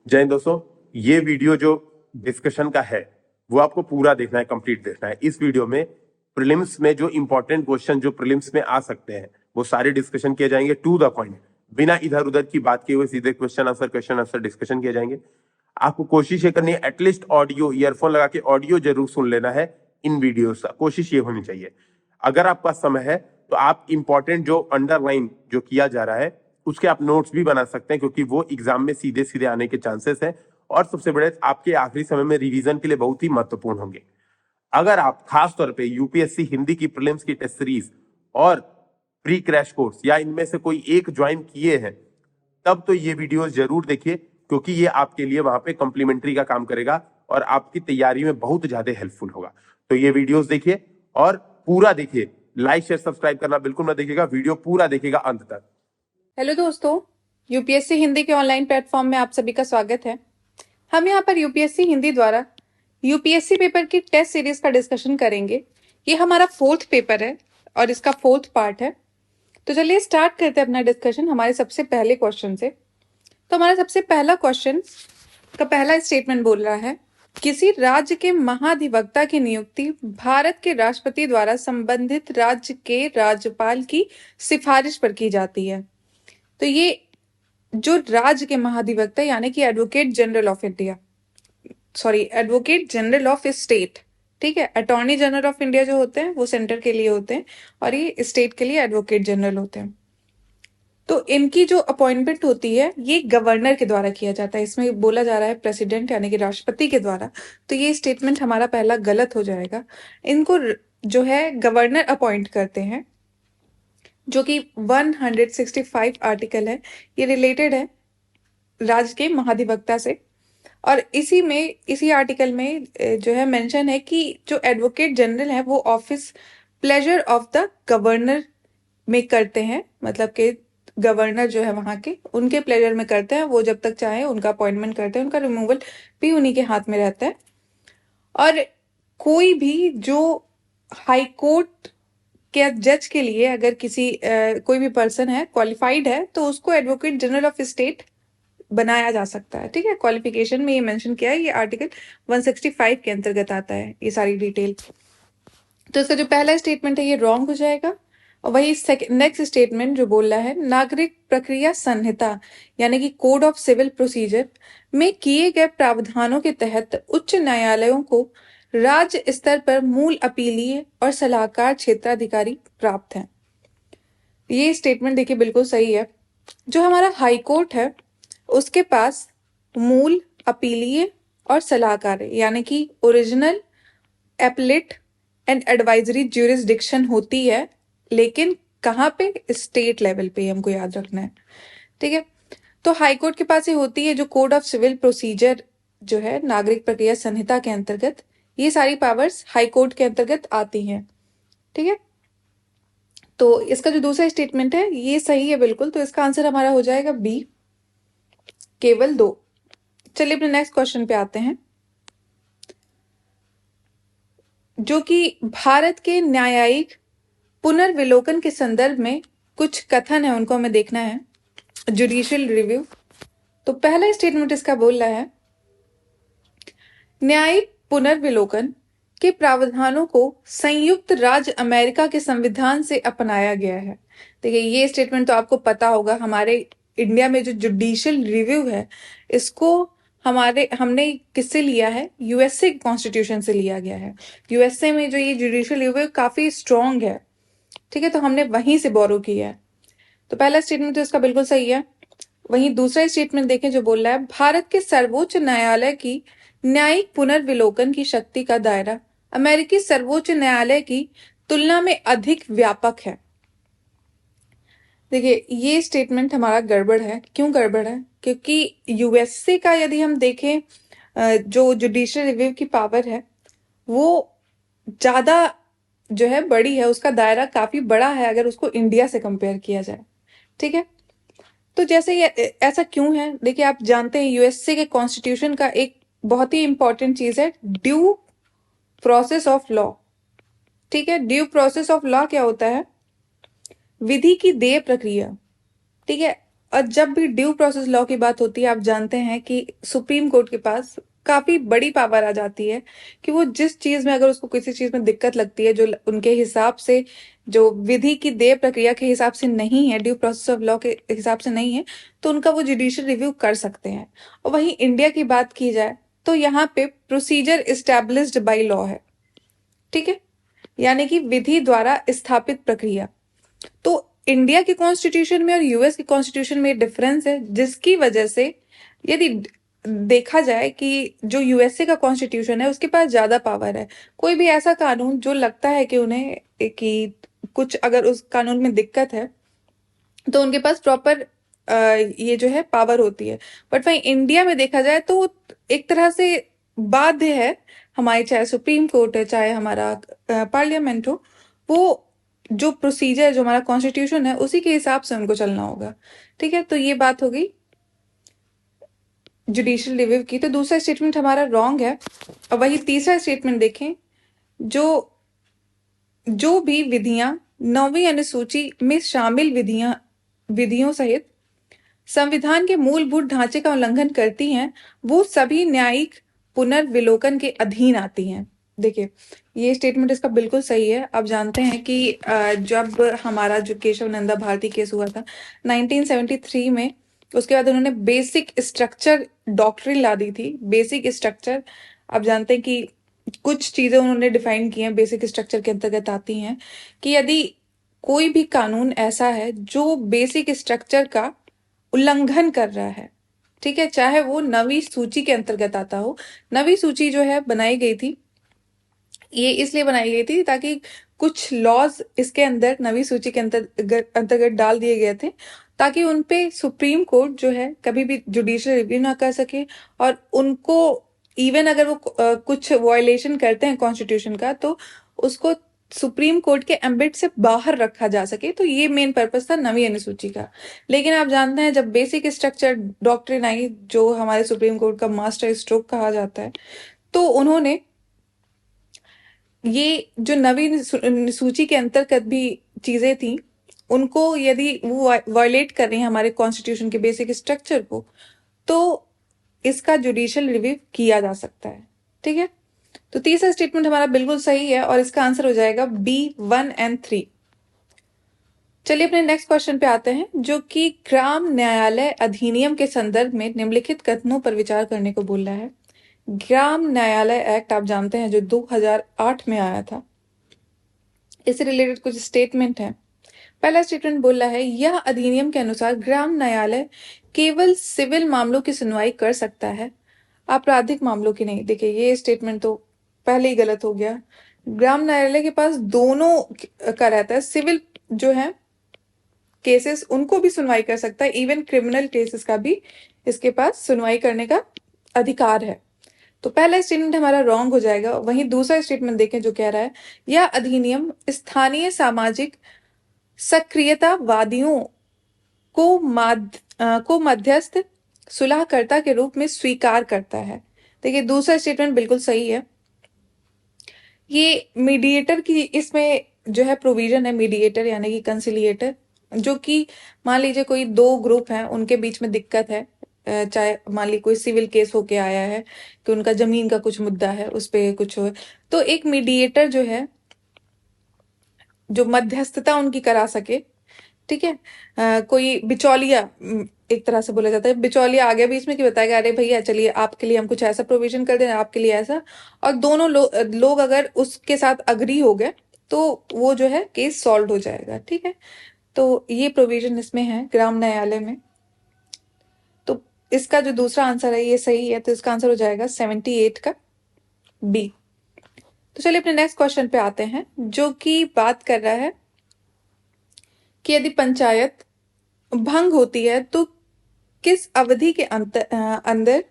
जय हिंद दोस्तों, ये वीडियो जो डिस्कशन का है वो आपको पूरा देखना है, कंप्लीट देखना है। इस वीडियो में प्रीलिम्स में जो इंपॉर्टेंट क्वेश्चन जो प्रीलिम्स में आ सकते हैं वो सारे डिस्कशन किए जाएंगे टू द पॉइंट, बिना इधर उधर की बात किए हुए सीधे क्वेश्चन आंसर डिस्कशन किए जाएंगे। आपको कोशिश ये करनी है एटलीस्ट ऑडियो ईयरफोन लगा के ऑडियो जरूर सुन लेना है इन वीडियोस का, कोशिश ये होनी चाहिए। अगर आपके पास समय है तो आप इंपॉर्टेंट जो अंडरलाइन जो किया जा रहा है उसके आप नोट्स भी बना सकते हैं, क्योंकि वो एग्जाम में सीधे सीधे आने के चांसेस हैं और सबसे बड़े आपके आखिरी समय में रिवीजन के लिए बहुत ही महत्वपूर्ण होंगे। अगर आप खास तौर पे यूपीएससी हिंदी की प्रीलिम्स की टेस्ट सीरीज और प्री क्रैश कोर्स या इनमें से कोई एक ज्वाइन किए हैं तब तो ये वीडियोस जरूर देखिए, क्योंकि ये आपके लिए वहां पे कॉम्प्लीमेंट्री का काम करेगा और आपकी तैयारी में बहुत ज्यादा हेल्पफुल होगा। तो ये वीडियोस देखिए और पूरा देखिए, लाइक शेयर सब्सक्राइब करना बिल्कुल मत देखिएगा, वीडियो पूरा देखिएगा अंत तक। हेलो दोस्तों, यूपीएससी हिंदी के ऑनलाइन प्लेटफॉर्म में आप सभी का स्वागत है। हम यहाँ पर यूपीएससी हिंदी द्वारा यूपीएससी पेपर की टेस्ट सीरीज का डिस्कशन करेंगे। ये हमारा 4th पेपर है और इसका 4th पार्ट है। तो चलिए स्टार्ट करते हैं अपना डिस्कशन हमारे सबसे पहले क्वेश्चन से। तो हमारा सबसे पहला क्वेश्चन का पहला स्टेटमेंट बोल रहा है, किसी राज्य के महाधिवक्ता की नियुक्ति भारत के राष्ट्रपति द्वारा संबंधित राज्य के राज्यपाल की सिफारिश पर की जाती है। तो ये जो राज्य के महाधिवक्ता यानी कि advocate general of India, advocate general of state, ठीक है। अटॉर्नी जनरल ऑफ इंडिया जो होते हैं वो सेंटर के लिए होते हैं और ये स्टेट के लिए एडवोकेट जनरल होते हैं। तो इनकी जो अपॉइंटमेंट होती है ये गवर्नर के द्वारा किया जाता है। इसमें बोला जा रहा है प्रेसिडेंट यानी कि राष्ट्रपति के द्वारा, तो ये स्टेटमेंट हमारा पहला गलत हो जाएगा। इनको जो है गवर्नर अपॉइंट करते हैं, जो कि 165 आर्टिकल है, ये रिलेटेड है राज्य के महाधिवक्ता से। और इसी आर्टिकल में जो है मेंशन है कि जो एडवोकेट जनरल है वो office pleasure of the governor में करते हैं, मतलब कि गवर्नर जो है वहां के उनके प्लेजर में करते हैं। वो जब तक चाहे उनका अपॉइंटमेंट करते हैं, उनका रिमूवल भी उन्हीं के हाथ में रहता है। और कोई भी जो हाई कोर्ट के जज के लिए अगर कोई भी पर्सन है क्वालिफाइड है तो उसको एडवोकेट जनरल ऑफ स्टेट बनाया जा सकता है, ठीक है। क्वालिफिकेशन में ये मेंशन किया है, ये आर्टिकल 165 के अंतर्गत आता है ये सारी डिटेल। तो इसका जो पहला स्टेटमेंट है ये रॉन्ग हो जाएगा। और वही नेक्स्ट स्टेटमेंट जो बोल रहा है, नागरिक प्रक्रिया संहिता यानी कि कोड ऑफ सिविल प्रोसीजर में किए गए प्रावधानों के तहत उच्च न्यायालयों को राज्य स्तर पर मूल अपीलीय और सलाहकार क्षेत्राधिकारी प्राप्त हैं। ये स्टेटमेंट देखिए बिल्कुल सही है। जो हमारा हाई कोर्ट है उसके पास मूल अपीलीय और सलाहकार यानी कि original appellate and advisory jurisdiction होती है, लेकिन कहाँ पे? स्टेट लेवल पे, हमको याद रखना है, ठीक है। तो हाई कोर्ट के पास ये होती है जो कोड ऑफ सिविल प्रोसीजर जो है नागरिक प्रक्रिया संहिता के अंतर्गत, ये सारी पावर्स हाई कोर्ट के अंतर्गत आती हैं, ठीक है। तो इसका जो दूसरा स्टेटमेंट है ये सही है बिल्कुल, तो इसका आंसर हमारा हो जाएगा बी, केवल 2। चलिए अपने नेक्स्ट क्वेश्चन पे आते हैं, जो कि भारत के न्यायिक पुनर्विलोकन के संदर्भ में कुछ कथन है, उनको हमें देखना है। Judicial review. तो पहला स्टेटमेंट इसका बोल रहा है, न्यायिक पुनर्विलोकन के प्रावधानों को संयुक्त राज्य अमेरिका के संविधान से अपनाया गया है। देखिए ये स्टेटमेंट तो आपको पता होगा, हमारे इंडिया में जो जुडिशियल रिव्यू है इसको हमने किससे लिया है? यूएसए कॉन्स्टिट्यूशन से लिया गया है। यूएसए में जो ये जुडिशियल रिव्यू काफी स्ट्रॉन्ग है, ठीक है, तो हमने वहीं से बोरो किया है। तो पहला स्टेटमेंट तो इसका बिल्कुल सही है। वहीं दूसरा स्टेटमेंट देखें जो बोल रहा है, भारत के सर्वोच्च न्यायालय की न्यायिक पुनर्विलोकन की शक्ति का दायरा अमेरिकी सर्वोच्च न्यायालय की तुलना में अधिक व्यापक है। देखिए ये स्टेटमेंट हमारा गड़बड़ है। क्यों गड़बड़ है? क्योंकि यूएसए का यदि हम देखें जो जुडिशियल रिव्यू की पावर है वो ज्यादा जो है बड़ी है, उसका दायरा काफी बड़ा है अगर उसको इंडिया से कंपेयर किया जाए, ठीक है। तो जैसे ये ऐसा क्यों है? देखिए आप जानते हैं यूएसए के कॉन्स्टिट्यूशन का एक बहुत ही इंपॉर्टेंट चीज है ड्यू प्रोसेस ऑफ लॉ, ठीक है। ड्यू प्रोसेस ऑफ लॉ क्या होता है? विधि की देय प्रक्रिया, ठीक है। और जब भी ड्यू प्रोसेस लॉ की बात होती है, आप जानते हैं कि सुप्रीम कोर्ट के पास काफी बड़ी पावर आ जाती है कि वो जिस चीज में, अगर उसको किसी चीज में दिक्कत लगती है जो उनके हिसाब से, जो विधि की देय प्रक्रिया के हिसाब से नहीं है, ड्यू प्रोसेस ऑफ लॉ के हिसाब से नहीं है, तो उनका वो जुडिशियल रिव्यू कर सकते हैं। और वहीं इंडिया की बात की जाए तो यहाँ पे प्रोसीजर इस्टेब्लिश्ड बाय लॉ है, ठीक है, यानी कि विधि द्वारा स्थापित प्रक्रिया। तो इंडिया के कॉन्स्टिट्यूशन में और यूएस के कॉन्स्टिट्यूशन में डिफरेंस है, जिसकी वजह से यदि देखा जाए कि जो यूएसए का कॉन्स्टिट्यूशन है उसके पास ज्यादा पावर है। कोई भी ऐसा कानून जो लगता है कि उन्हें कि कुछ अगर उस कानून में दिक्कत है तो उनके पास प्रॉपर ये जो है पावर होती है। बट वहीं इंडिया में देखा जाए तो वो एक तरह से बाध्य है, हमारे चाहे सुप्रीम कोर्ट है चाहे हमारा पार्लियामेंट हो, वो जो प्रोसीजर, जो हमारा कॉन्स्टिट्यूशन है उसी के हिसाब से उनको चलना होगा। ठीक है, तो ये बात हो गई जुडिशियल रिव्यू की। तो दूसरा स्टेटमेंट हमारा रॉन्ग है। और वही तीसरा स्टेटमेंट देखें, जो जो भी विधियां 9वीं अनुसूची में शामिल विधियों सहित संविधान के मूलभूत ढांचे का उल्लंघन करती हैं, वो सभी न्यायिक पुनर्विलोकन के अधीन आती हैं। देखिए, ये स्टेटमेंट इसका बिल्कुल सही है। आप जानते हैं कि जब हमारा जो केशव नंदा भारती केस हुआ था 1973 में, उसके बाद उन्होंने बेसिक स्ट्रक्चर डॉक्ट्रिन ला दी थी। बेसिक स्ट्रक्चर, आप जानते हैं कि कुछ चीजें उन्होंने डिफाइन की हैं, बेसिक स्ट्रक्चर के अंतर्गत आती हैं कि यदि कोई भी कानून ऐसा है जो बेसिक स्ट्रक्चर का उल्लंघन कर रहा है, ठीक है, चाहे वो नवी सूची के अंतर्गत आता हो। नवी सूची जो है बनाई गई थी, ये इसलिए बनाई गई थी ताकि कुछ लॉज इसके अंदर नवी सूची के अंतर्गत डाल दिए गए थे, ताकि उनपे सुप्रीम कोर्ट जो है कभी भी जुडिशियल रिव्यू ना कर सके, और उनको इवन अगर वो कुछ वायलेशन करते हैं कॉन्स्टिट्यूशन का, तो उसको सुप्रीम कोर्ट के एम्बिट से बाहर रखा जा सके। तो ये मेन पर्पस था नवी अनुसूची का। लेकिन आप जानते हैं, जब बेसिक स्ट्रक्चर डॉक्ट्रिन आई, जो हमारे सुप्रीम कोर्ट का मास्टर स्ट्रोक कहा जाता है, तो उन्होंने ये जो नवीन सूची के अंतर्गत भी चीजें थी, उनको यदि वो वायलेट कर रही हैं हमारे कॉन्स्टिट्यूशन के बेसिक स्ट्रक्चर को, तो इसका जुडिशियल रिव्यू किया जा सकता है। ठीक है, तो तीसरा स्टेटमेंट हमारा बिल्कुल सही है और इसका आंसर हो जाएगा B1 और 3। चलिए अपने नेक्स्ट क्वेश्चन पे आते हैं, जो कि ग्राम न्यायालय अधिनियम के संदर्भ में निम्नलिखित कथनों पर विचार करने को बोल रहा है। ग्राम न्यायालय एक्ट आप जानते हैं जो 2008 में आया था, इससे रिलेटेड कुछ स्टेटमेंट है। पहला स्टेटमेंट बोल रहा है, यह अधिनियम के अनुसार ग्राम न्यायालय केवल सिविल मामलों की सुनवाई कर सकता है, आपराधिक मामलों की नहीं। देखिए, ये स्टेटमेंट तो पहले ही गलत हो गया। ग्राम न्यायालय के पास दोनों का रहता है, सिविल जो है केसेस उनको भी सुनवाई कर सकता है, इवन क्रिमिनल केसेस का भी इसके पास सुनवाई करने का अधिकार है। तो पहला स्टेटमेंट हमारा रॉन्ग हो जाएगा। वहीं दूसरा स्टेटमेंट देखें जो कह रहा है, यह अधिनियम स्थानीय सामाजिक सक्रियतावादियों को मध्यस्थ सुलहकर्ता के रूप में स्वीकार करता है। देखिए, दूसरा स्टेटमेंट बिल्कुल सही है। ये मीडिएटर की इसमें जो है प्रोविजन है, मीडिएटर यानी कि कंसिलिएटर, जो कि मान लीजिए कोई दो ग्रुप हैं, उनके बीच में दिक्कत है, चाहे मान ली कोई सिविल केस होके आया है कि उनका जमीन का कुछ मुद्दा है, उस पे कुछ हो, तो एक मीडिएटर जो है जो मध्यस्थता उनकी करा सके। ठीक है, कोई बिचौलिया, एक तरह से बोला जाता है बिचौलिया आ गया बीच में कि बताएगा अरे भैया चलिए आपके लिए हम कुछ ऐसा प्रोविजन कर दें, आपके लिए ऐसा, और दोनों लोग अगर उसके साथ अग्री हो गए तो वो जो है केस सॉल्व हो जाएगा। ठीक है, तो ये प्रोविजन इसमें है ग्राम न्यायालय में। तो इसका जो दूसरा आंसर है ये सही है, तो इसका आंसर हो जाएगा 78 का B। तो चलिए अपने नेक्स्ट क्वेश्चन पे आते हैं, जो कि बात कर रहा है कि यदि पंचायत भंग होती है तो किस अवधि के अंदर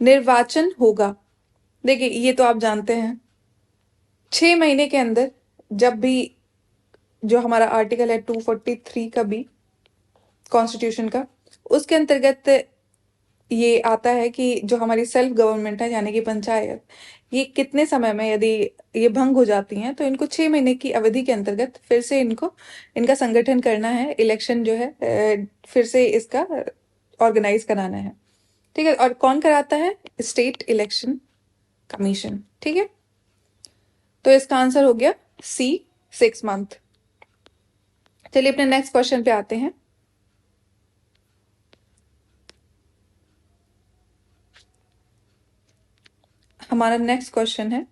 निर्वाचन होगा। देखिए, ये तो आप जानते हैं 6 महीने के अंदर, जब भी जो हमारा आर्टिकल है 243 का B कॉन्स्टिट्यूशन का, उसके अंतर्गत ये आता है कि जो हमारी सेल्फ गवर्नमेंट है यानी कि पंचायत, ये कितने समय में यदि ये भंग हो जाती हैं तो इनको 6 महीने की अवधि के अंतर्गत फिर से इनका संगठन करना है, इलेक्शन जो है फिर से इसका ऑर्गेनाइज कराना है। ठीक है, और कौन कराता है? State election commission. ठीक है, तो इसका आंसर हो गया सी, 6 मंथ। चलिए अपने नेक्स्ट क्वेश्चन पे आते हैं। हमारा नेक्स्ट क्वेश्चन है,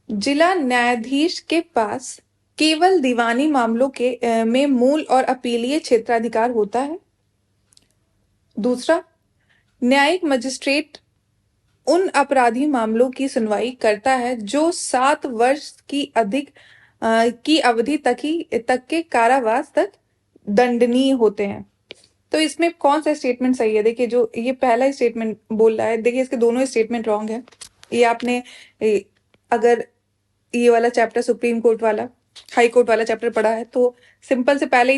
जिला न्यायाधीश के पास केवल दीवानी मामलों में मूल और अपीलीय क्षेत्राधिकार होता है। दूसरा, न्यायिक मजिस्ट्रेट उन अपराधी मामलों की सुनवाई करता है जो 7 वर्ष की अवधि तक के कारावास तक दंडनीय होते हैं। तो इसमें कौन सा स्टेटमेंट सही है? देखिए, जो ये पहला स्टेटमेंट बोल रहा है, देखिए इसके दोनों स्टेटमेंट रॉन्ग है। ये आपने अगर ये वाला चैप्टर सुप्रीम कोर्ट वाला, हाई कोर्ट वाला चैप्टर पढ़ा है तो सिंपल से पहले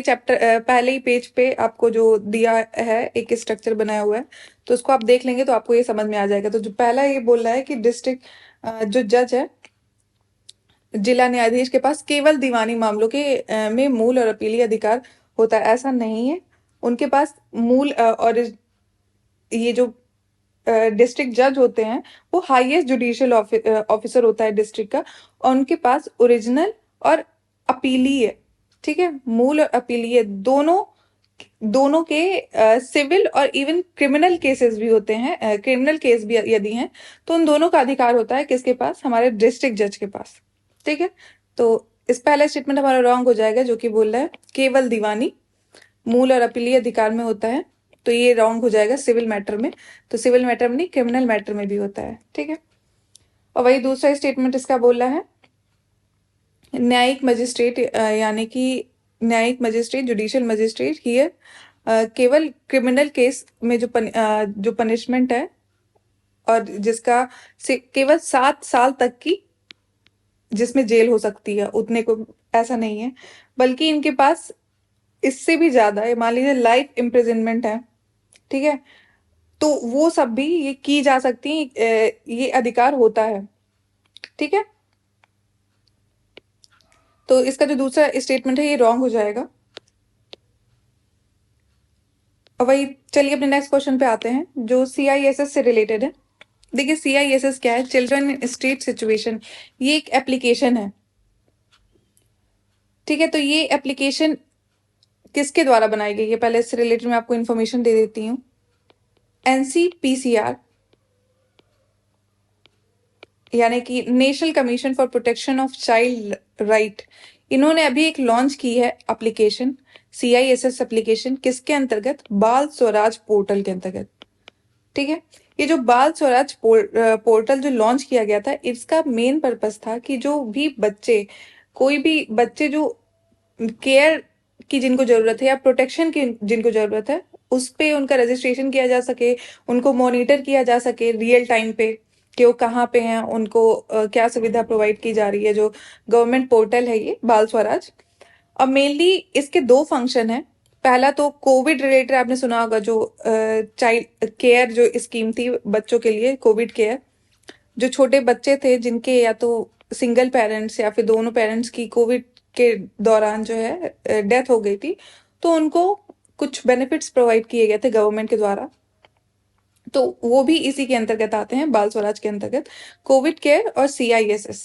ही पेज पे आपको जो दिया है एक स्ट्रक्चर बनाया हुआ है, तो उसको आप देख लेंगे तो आपको ये समझ में आ जाएगा। तो जो पहला ये बोल रहा है कि डिस्ट्रिक्ट जो जज है, जिला न्यायाधीश के पास केवल दीवानी मामलों में मूल और अपीलीय अधिकार होता है, ऐसा नहीं है। उनके पास मूल और ये जो डिस्ट्रिक्ट जज होते हैं वो हाईएस्ट जुडिशियल ऑफिसर होता है डिस्ट्रिक्ट का, और उनके पास ओरिजिनल और अपीलीय, ठीक है, मूल और अपीलीय दोनों दोनों के सिविल और इवन क्रिमिनल केसेस भी होते हैं, क्रिमिनल केस भी यदि हैं तो उन दोनों का अधिकार होता है किसके पास? हमारे डिस्ट्रिक्ट जज के पास। ठीक है, तो इस पहला स्टेटमेंट हमारा रॉन्ग हो जाएगा जो कि बोल रहा है केवल दीवानी मूल और अपीलीय अधिकार में होता है, तो ये रॉन्ग हो जाएगा सिविल मैटर में। तो सिविल मैटर में नहीं, क्रिमिनल मैटर में भी होता है। ठीक है, और वही दूसरा स्टेटमेंट इसका बोल रहा है, न्यायिक मजिस्ट्रेट यानी कि न्यायिक मजिस्ट्रेट, जुडिशियल मजिस्ट्रेट हियर केवल क्रिमिनल केस में जो पनिशमेंट है और जिसका केवल 7 साल तक की जिसमें जेल हो सकती है उतने को, ऐसा नहीं है, बल्कि इनके पास इससे भी ज्यादा है। मान लीजिए लाइफ इम्प्रिजनमेंट है, ठीक है, तो वो सब भी ये की जा सकती है, ये अधिकार होता है। ठीक है, तो इसका जो दूसरा स्टेटमेंट है ये रॉन्ग हो जाएगा। और वही, चलिए अपने नेक्स्ट क्वेश्चन पे आते हैं जो CISS से रिलेटेड है। देखिए CISS क्या है? चिल्ड्रन इन स्ट्रीट सिचुएशन, ये एक एप्लीकेशन है। ठीक है, तो ये एप्लीकेशन किसके द्वारा बनाई गई है? पहले इससे रिलेटेड मैं आपको इन्फॉर्मेशन दे देती हूँ। NCPCR यानी कि national commission for protection of child right, इन्होंने अभी एक लॉन्च की है एप्लीकेशन, CISS एप्लीकेशन, किसके अंतर्गत? बाल स्वराज पोर्टल के अंतर्गत। ठीक है, ये जो बाल स्वराज पोर्टल जो लॉन्च किया गया था, इसका मेन पर्पस था कि जो भी बच्चे, कोई भी बच्चे जो केयर की जिनको जरूरत है या प्रोटेक्शन की जिनको जरूरत है, उस पे उनका रजिस्ट्रेशन किया जा सके, उनको मॉनिटर किया जा सके रियल टाइम पे कि वो कहाँ पे हैं, उनको क्या सुविधा प्रोवाइड की जा रही है। जो गवर्नमेंट पोर्टल है ये बाल स्वराज, और मेनली इसके 2 फंक्शन है। पहला तो कोविड रिलेटेड आपने सुना होगा, जो चाइल्ड केयर जो स्कीम थी बच्चों के लिए, कोविड केयर, जो छोटे बच्चे थे जिनके या तो सिंगल पेरेंट्स या फिर दोनों पेरेंट्स की कोविड के दौरान जो है डेथ हो गई थी, तो उनको कुछ बेनिफिट्स प्रोवाइड किए गए थे गवर्नमेंट के द्वारा, तो वो भी इसी के अंतर्गत आते हैं, बाल स्वराज के अंतर्गत, कोविड केयर और CISS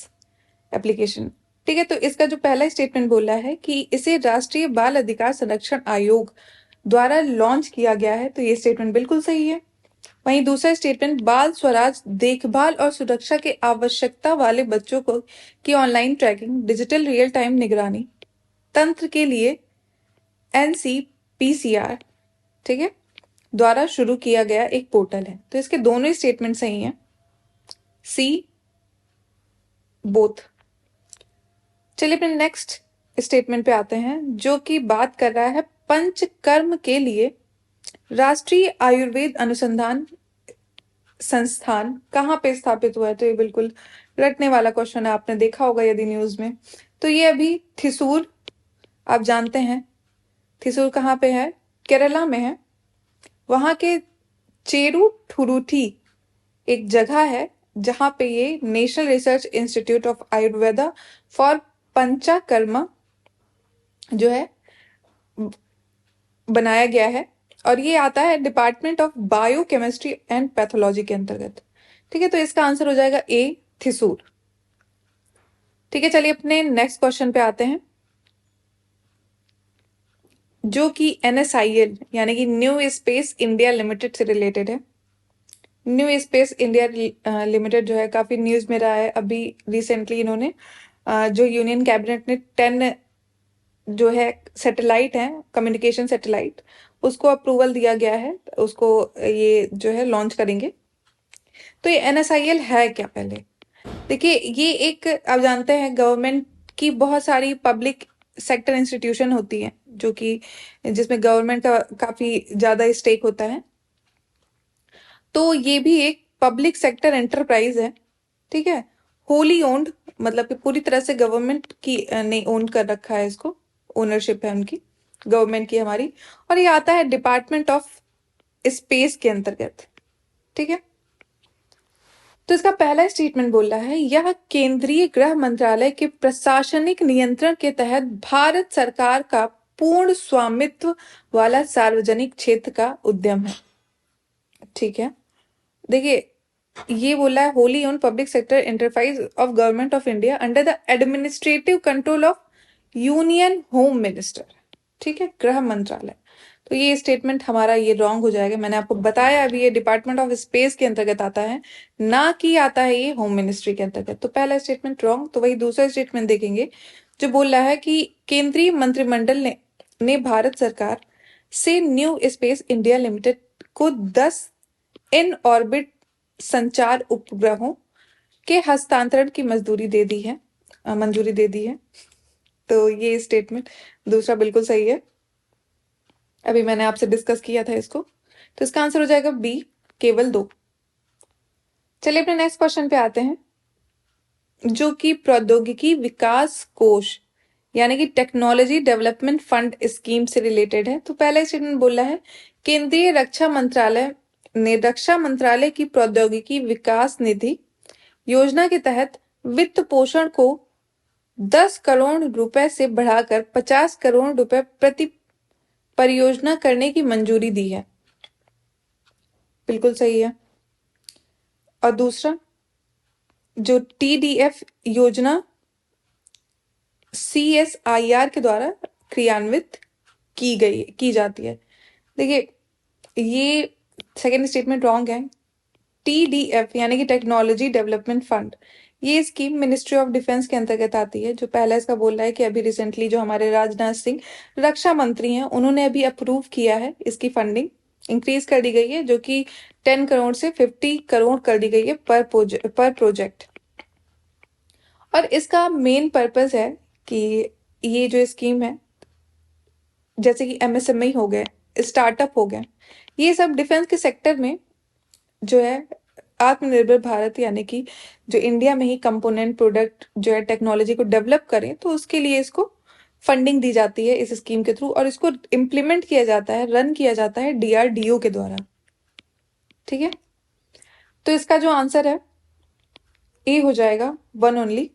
एप्लीकेशन। ठीक है, तो इसका जो पहला स्टेटमेंट बोला है कि इसे राष्ट्रीय बाल अधिकार संरक्षण आयोग द्वारा लॉन्च किया गया है, तो ये स्टेटमेंट बिल्कुल सही है। वहीं दूसरा स्टेटमेंट, बाल स्वराज देखभाल और सुरक्षा के आवश्यकता वाले बच्चों को की online tracking, digital real time निगरानी तंत्र के लिए NCPCR, ठीक है, द्वारा शुरू किया गया एक पोर्टल है। तो इसके दोनों स्टेटमेंट सही हैं, सी बोथ। चलिए अपने नेक्स्ट स्टेटमेंट पे आते हैं जो कि बात कर रहा है पंचकर्म के लिए राष्ट्रीय आयुर्वेद अनुसंधान संस्थान कहाँ पे स्थापित हुआ है। तो ये बिल्कुल रटने वाला क्वेश्चन है, आपने देखा होगा यदि न्यूज में। तो ये अभी थिसूर, आप जानते हैं थिसूर कहाँ पे है? केरला में है। वहां के चेरू ठुरुठी एक जगह है जहां पे ये national research institute of Ayurveda for Panchakarma जो है बनाया गया है, और ये आता है department of biochemistry and pathology के अंतर्गत। ठीक है, तो इसका आंसर हो जाएगा ए, थिसूर। ठीक है, चलिए अपने नेक्स्ट क्वेश्चन पे आते हैं, जो कि NSIL यानी कि न्यू स्पेस इंडिया लिमिटेड से रिलेटेड है। न्यू स्पेस इंडिया लिमिटेड जो है काफी न्यूज में रहा है। अभी रिसेंटली इन्होंने जो यूनियन कैबिनेट ने 10 जो है सैटेलाइट है, कम्युनिकेशन सैटेलाइट, उसको अप्रूवल दिया गया है, उसको ये जो है लॉन्च करेंगे। तो ये NSIL है क्या? पहले देखिए, ये एक, आप जानते हैं गवर्नमेंट की बहुत सारी पब्लिक सेक्टर इंस्टीट्यूशन होती है जो कि जिसमें गवर्नमेंट का काफी ज्यादा स्टेक होता है। तो ये भी एक पब्लिक सेक्टर एंटरप्राइज है। ठीक है, होली ओन्ड, मतलब कि पूरी तरह से गवर्नमेंट की ने ओन कर रखा है इसको, ओनरशिप है उनकी, गवर्नमेंट की हमारी। और ये आता है डिपार्टमेंट ऑफ स्पेस के अंतर्गत। ठीक है, तो इसका पहला स्टेटमेंट बोल रहा है, यह केंद्रीय गृह मंत्रालय के प्रशासनिक नियंत्रण के तहत भारत सरकार का पूर्ण स्वामित्व वाला सार्वजनिक क्षेत्र का उद्यम है। ठीक है, देखिए ये बोला है Holi own public sector enterprise of government of India under the administrative control of union home minister. ठीक है, गृह मंत्रालय। तो ये स्टेटमेंट हमारा ये रॉन्ग हो जाएगा। मैंने आपको बताया अभी ये डिपार्टमेंट ऑफ स्पेस के अंतर्गत आता है, ना कि आता है ये होम मिनिस्ट्री के अंतर्गत। तो पहला स्टेटमेंट रॉन्ग। तो वही दूसरा स्टेटमेंट देखेंगे जो बोल रहा है कि केंद्रीय मंत्रिमंडल ने भारत सरकार से न्यू स्पेस इंडिया लिमिटेड को 10 इन ऑर्बिट संचार उपग्रहों के हस्तांतरण की मंजूरी दे दी है। तो ये स्टेटमेंट दूसरा बिल्कुल सही है। अभी मैंने आपसे डिस्कस किया था इसको। तो इसका आंसर हो जाएगा बी, केवल 2। चलिए अपने नेक्स्ट क्वेश्चन पे आते हैं, जो कि प्रौद्योगिकी विकास कोष यानी कि टेक्नोलॉजी डेवलपमेंट फंड स्कीम से रिलेटेड है। तो पहला स्टेटमेंट बोल रहा है, केंद्रीय रक्षा मंत्रालय ने रक्षा मंत्रालय की प्रौद्योगिकी विकास निधि योजना के तहत वित्त पोषण को 10 करोड़ रुपए से बढ़ाकर 50 करोड़ रुपए प्रति परियोजना करने की मंजूरी दी है। बिल्कुल सही है। और दूसरा, जो TDF योजना CSIR के द्वारा क्रियान्वित की जाती है। देखिए ये सेकेंड स्टेटमेंट रॉन्ग है। TDF यानी कि टेक्नोलॉजी डेवलपमेंट फंड, ये स्कीम मिनिस्ट्री ऑफ डिफेंस के अंतर्गत आती है। जो पहला इसका बोल रहा है कि अभी रिसेंटली जो हमारे राजनाथ सिंह रक्षा मंत्री हैं, उन्होंने अभी अप्रूव किया है, इसकी फंडिंग इंक्रीज कर दी गई है, जो कि 10 करोड़ से 50 करोड़ कर दी गई है पर प्रोजेक्ट। और इसका मेन पर्पस है कि ये जो स्कीम है, जैसे कि MSME हो गए, स्टार्टअप हो गए, ये सब डिफेंस के सेक्टर में जो है आत्मनिर्भर भारत यानी कि जो इंडिया में ही कंपोनेंट प्रोडक्ट जो है टेक्नोलॉजी को डेवलप करें, तो उसके लिए इसको फंडिंग दी जाती है इस स्कीम के थ्रू, और इसको इम्प्लीमेंट किया जाता है, रन किया जाता है DRDO के द्वारा। ठीक है, तो इसका जो आंसर है ए हो जाएगा 1 ओनली।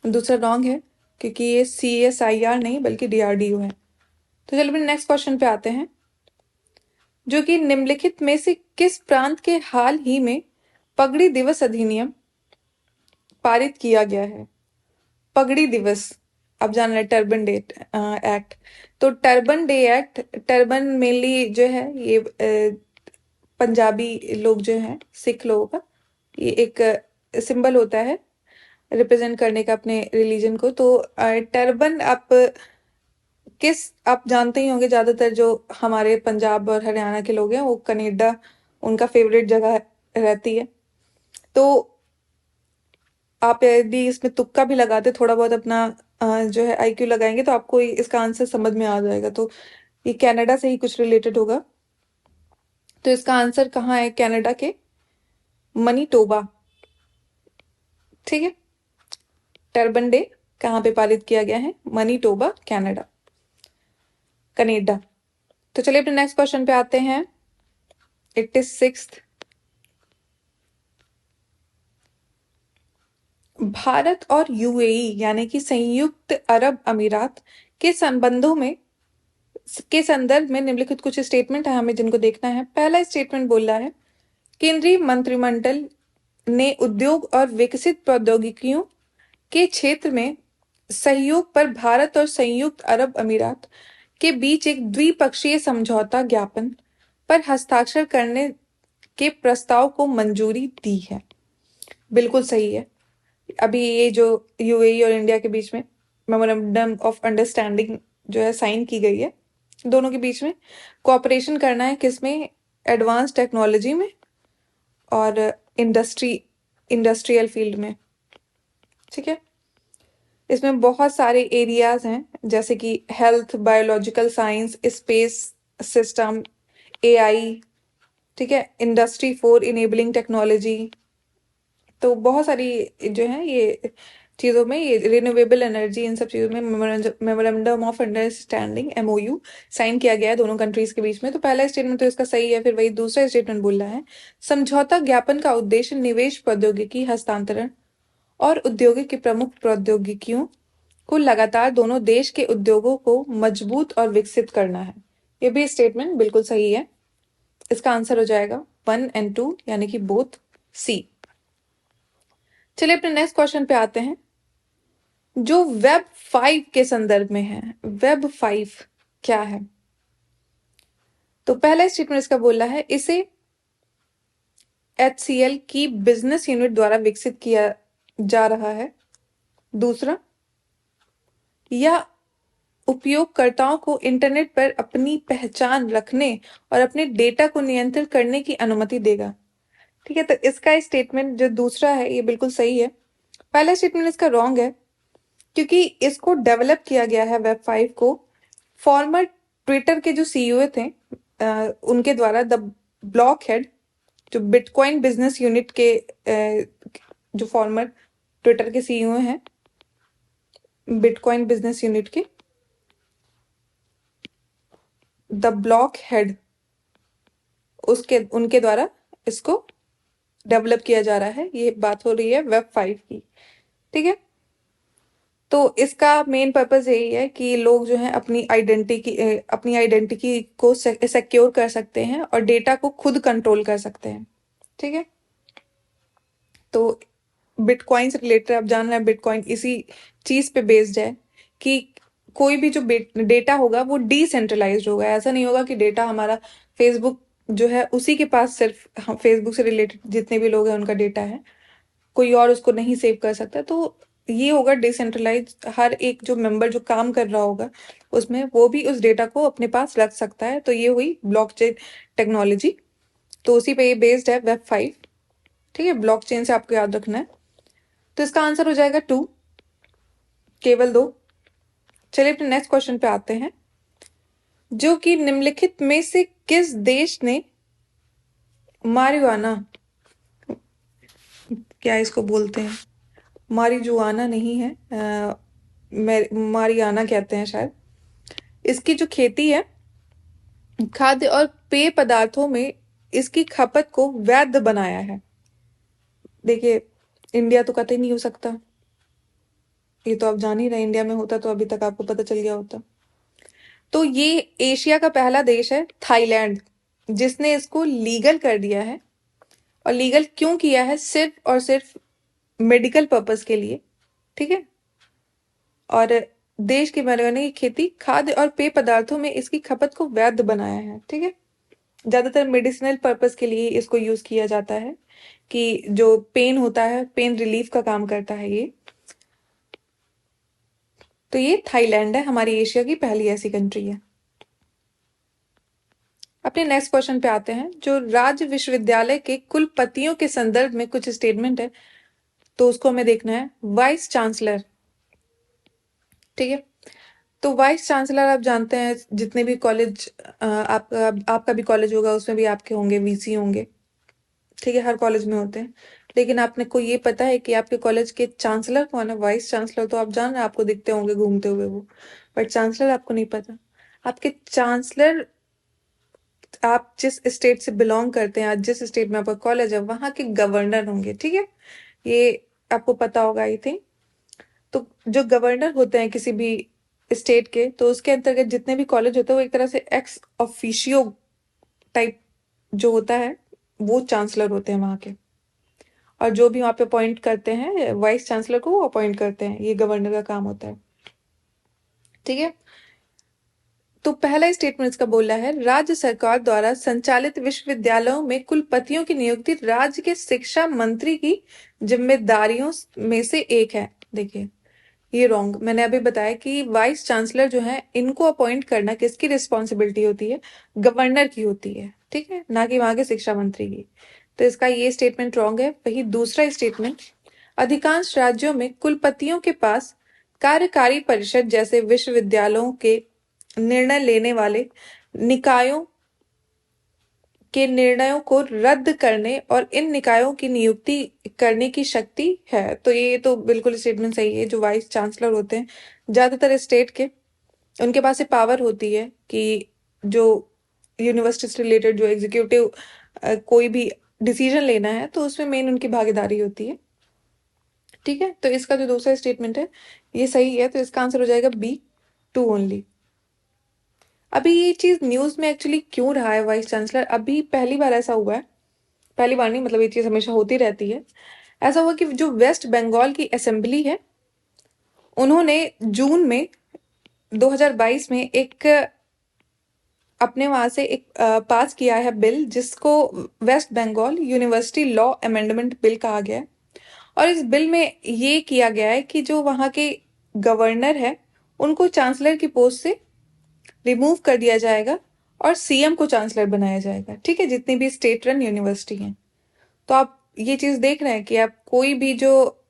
दूसरा रॉन्ग है क्योंकि ये CSIR नहीं बल्कि DRDO है। तो चलिए नेक्स्ट क्वेश्चन पे आते हैं, जो कि निम्नलिखित में से किस प्रांत के हाल ही में पगड़ी दिवस अधिनियम पारित किया गया है? पगड़ी दिवस, अब जान रहे टर्बन डे एक्ट। तो turban day act, turban mainly जो है ये पंजाबी लोग जो हैं, सिख लोगों का ये एक सिंबल होता है रिप्रेजेंट करने का अपने रिलीजन को। तो टर्बन आप जानते ही होंगे, ज्यादातर जो हमारे पंजाब और हरियाणा के लोग हैं वो कनाडा उनका फेवरेट जगह रहती है। तो आप यदि इसमें तुक्का भी लगाते, थोड़ा बहुत अपना जो है IQ लगाएंगे, तो आपको इसका आंसर समझ में आ जाएगा। तो ये कनाडा से ही कुछ रिलेटेड होगा। तो इसका आंसर कहाँ है? कनाडा के मनीटोबा। ठीक है, टर्बन डे कहाँ पे पारित किया गया है? मनीटोबा, कनाडा। तो चलिए अपने नेक्स्ट क्वेश्चन पे आते हैं, 86th, भारत और यूएई यानी कि संयुक्त अरब अमीरात के संबंधों में के संदर्भ में निम्नलिखित कुछ स्टेटमेंट है हमें जिनको देखना है। पहला स्टेटमेंट बोल रहा है केंद्रीय मंत्रिमंडल ने उद्योग और विकसित प्रौद्योगिकियों के क्षेत्र में सहयोग पर भारत और संयुक्त अरब अमीरात के बीच एक द्विपक्षीय समझौता ज्ञापन पर हस्ताक्षर करने के प्रस्ताव को मंजूरी दी है। बिल्कुल सही है। अभी ये जो यूएई और इंडिया के बीच में मेमोरेंडम ऑफ अंडरस्टैंडिंग जो है साइन की गई है, दोनों के बीच में कोऑपरेशन करना है, किसमें? एडवांस टेक्नोलॉजी में और इंडस्ट्रियल फील्ड में। ठीक है, इसमें बहुत सारे एरियाज हैं जैसे कि health, biological science, space system, AI, ठीक है, इंडस्ट्री 4 इनेबलिंग टेक्नोलॉजी। तो बहुत सारी जो है ये चीज़ों में, ये रिन्यूएबल एनर्जी, इन सब चीज़ों में memorandum of understanding MOU sign किया गया है दोनों कंट्रीज के बीच में। तो पहला स्टेटमेंट तो इसका सही है। फिर वही दूसरा स्टेटमेंट बोल रहा है समझौता ज्ञापन का उद्देश्य निवेश, प्रौद्योगिकी हस्तांतरण और औद्योगिक की प्रमुख प्रौद्योगिकियों को लगातार दोनों देश के उद्योगों को मजबूत और विकसित करना है। ये भी स्टेटमेंट बिल्कुल सही है। इसका आंसर हो जाएगा 1 और 2 यानी कि बोथ सी। चलिए अपने नेक्स्ट क्वेश्चन पे आते हैं जो वेब 5 के संदर्भ में है। वेब 5 क्या है? तो पहला स्टेटमेंट इसका बोल रहा है इसे HCL की बिजनेस यूनिट द्वारा विकसित किया जा रहा है। दूसरा, यह उपयोगकर्ताओं को इंटरनेट पर अपनी पहचान रखने और अपने डेटा को नियंत्रित करने की अनुमति देगा। ठीक है, तो इसका स्टेटमेंट जो दूसरा है ये बिल्कुल सही है। पहला स्टेटमेंट इसका रॉन्ग है क्योंकि इसको डेवलप किया गया है वेब 5 को फॉर्मर ट्विटर के जो CEO थे उनके द्वारा। द ब्लॉक हेड जो बिटकॉइन बिजनेस यूनिट के जो फॉर्मर ट्विटर के CEO हैं, बिटकॉइन बिजनेस यूनिट के द ब्लॉक हेड, उनके द्वारा इसको डेवलप किया जा रहा है। ये बात हो रही है वेब 5 की। ठीक है, तो इसका मेन पर्पस यही है कि लोग जो है अपनी आइडेंटिटी को सिक्योर कर सकते हैं और डेटा को खुद कंट्रोल कर सकते हैं। ठीक है, तो बिटकॉइन से रिलेटेड आप जान रहे हैं, बिटकॉइन इसी चीज पे बेस्ड है कि कोई भी जो डेटा होगा वो डिसेंट्रलाइज्ड होगा। ऐसा नहीं होगा कि डेटा हमारा फेसबुक जो है उसी के पास सिर्फ फेसबुक से रिलेटेड जितने भी लोग हैं उनका डेटा है, कोई और उसको नहीं सेव कर सकता। तो ये होगा डिसेंट्रलाइज। हर एक जो मेंबर जो काम कर रहा होगा उसमें वो भी उस डेटा को अपने पास रख सकता है। तो ये हुई ब्लॉकचेन टेक्नोलॉजी। तो उसी पे ये बेस्ड है वेब 5। ठीक है, ब्लॉकचेन से आपको याद रखना है। तो इसका आंसर हो जाएगा 2, केवल 2। चलिए अपने नेक्स्ट क्वेश्चन पे आते हैं जो कि निम्नलिखित में से किस देश ने मारिजुआना, क्या इसको बोलते हैं, मारिजुआना नहीं है, मारियाना कहते हैं शायद, इसकी जो खेती है खाद्य और पेय पदार्थों में इसकी खपत को वैध बनाया है। देखिए, इंडिया तो कतई नहीं हो सकता, ये तो आप जान ही रहे। इंडिया में होता तो अभी तक आपको पता चल गया होता। तो ये एशिया का पहला देश है थाईलैंड जिसने इसको लीगल कर दिया है। और लीगल क्यों किया है? सिर्फ और सिर्फ मेडिकल पर्पस के लिए। ठीक है, और देश की marijuana की खेती, खाद्य और पेय पदार्थों में इसकी खपत को वैध बनाया है। ठीक है, ज्यादातर मेडिसिनल पर्पस के लिए इसको यूज किया जाता है कि जो पेन होता है, पेन रिलीफ का काम करता है ये। तो ये थाईलैंड है, हमारी एशिया की पहली ऐसी कंट्री है। अपने नेक्स्ट क्वेश्चन पे आते हैं जो राज्य विश्वविद्यालय के कुलपतियों के संदर्भ में कुछ स्टेटमेंट है, तो उसको हमें देखना है। वाइस चांसलर, ठीक है, तो वाइस चांसलर आप जानते हैं जितने भी कॉलेज आपका भी कॉलेज होगा उसमें भी आपके होंगे VC होंगे। ठीक है, हर कॉलेज में होते हैं। लेकिन आपने को ये पता है कि आपके कॉलेज के चांसलर कौन है? वाइस चांसलर तो आप जान रहे हैं, आपको दिखते होंगे घूमते हुए वो, बट चांसलर आपको नहीं पता। आपके चांसलर आप जिस स्टेट से बिलोंग करते हैं, आज जिस स्टेट में आपका कॉलेज है, वहां के गवर्नर होंगे। ठीक है, ये आपको पता होगा आई थिंक। तो जो गवर्नर होते हैं किसी भी स्टेट के, तो उसके अंतर्गत जितने भी कॉलेज होते हैं वो एक तरह से एक्स ऑफिशियो टाइप जो होता है, वो चांसलर होते हैं वहां के। और जो भी वहां पे अपॉइंट करते हैं वाइस चांसलर को, वो अपॉइंट करते हैं। ये गवर्नर का काम होता है। ठीक है, तो पहला स्टेटमेंट इसका बोला है, राज्य सरकार द्वारा संचालित विश्वविद्यालयों में कुलपतियों की नियुक्ति राज्य के शिक्षा मंत्री की जिम्मेदारियों में से एक है। देखिए, ये रॉन्ग। मैंने अभी बताया कि वाइस चांसलर जो है, इनको अपॉइंट करना किसकी रिस्पॉन्सिबिलिटी होती है? गवर्नर की होती है। ठीक है, ना कि वहां के शिक्षा मंत्री की। तो इसका ये स्टेटमेंट रॉन्ग है। वही दूसरा स्टेटमेंट, अधिकांश राज्यों में कुलपतियों के पास कार्यकारी परिषद जैसे विश्वविद्यालयों के निर्णय लेने वाले निकायों के निर्णयों को रद्द करने और इन निकायों की नियुक्ति करने की शक्ति है। तो ये तो बिल्कुल स्टेटमेंट सही है। जो वाइस चांसलर होते हैं ज्यादातर स्टेट के, उनके पास ये पावर होती है कि जो यूनिवर्सिटी से रिलेटेड जो एग्जीक्यूटिव कोई भी डिसीजन लेना है, तो उसमें मेन उनकी भागीदारी होती है। ठीक है, तो इसका जो दूसरा स्टेटमेंट है ये सही है। तो इसका आंसर हो जाएगा B2 ओनली। अभी ये चीज न्यूज में एक्चुअली क्यों रहा है वाइस चांसलर? अभी पहली बार ऐसा हुआ है। पहली बार नहीं, मतलब ये चीज हमेशा होती रहती है। ऐसा हुआ कि जो वेस्ट बंगाल की असेंबली है, उन्होंने जून में 2022 में एक अपने वहां से एक पास किया है बिल, जिसको West Bengal university law amendment bill कहा गया है। और इस बिल में ये किया गया है कि जो वहां के गवर्नर है, उनको चांसलर की पोस्ट से रिमूव कर दिया जाएगा और सीएम को चांसलर बनाया जाएगा। ठीक है, जितनी भी स्टेट रन यूनिवर्सिटी हैं। तो आप ये चीज देख रहे हैं कि आप कोई भी जो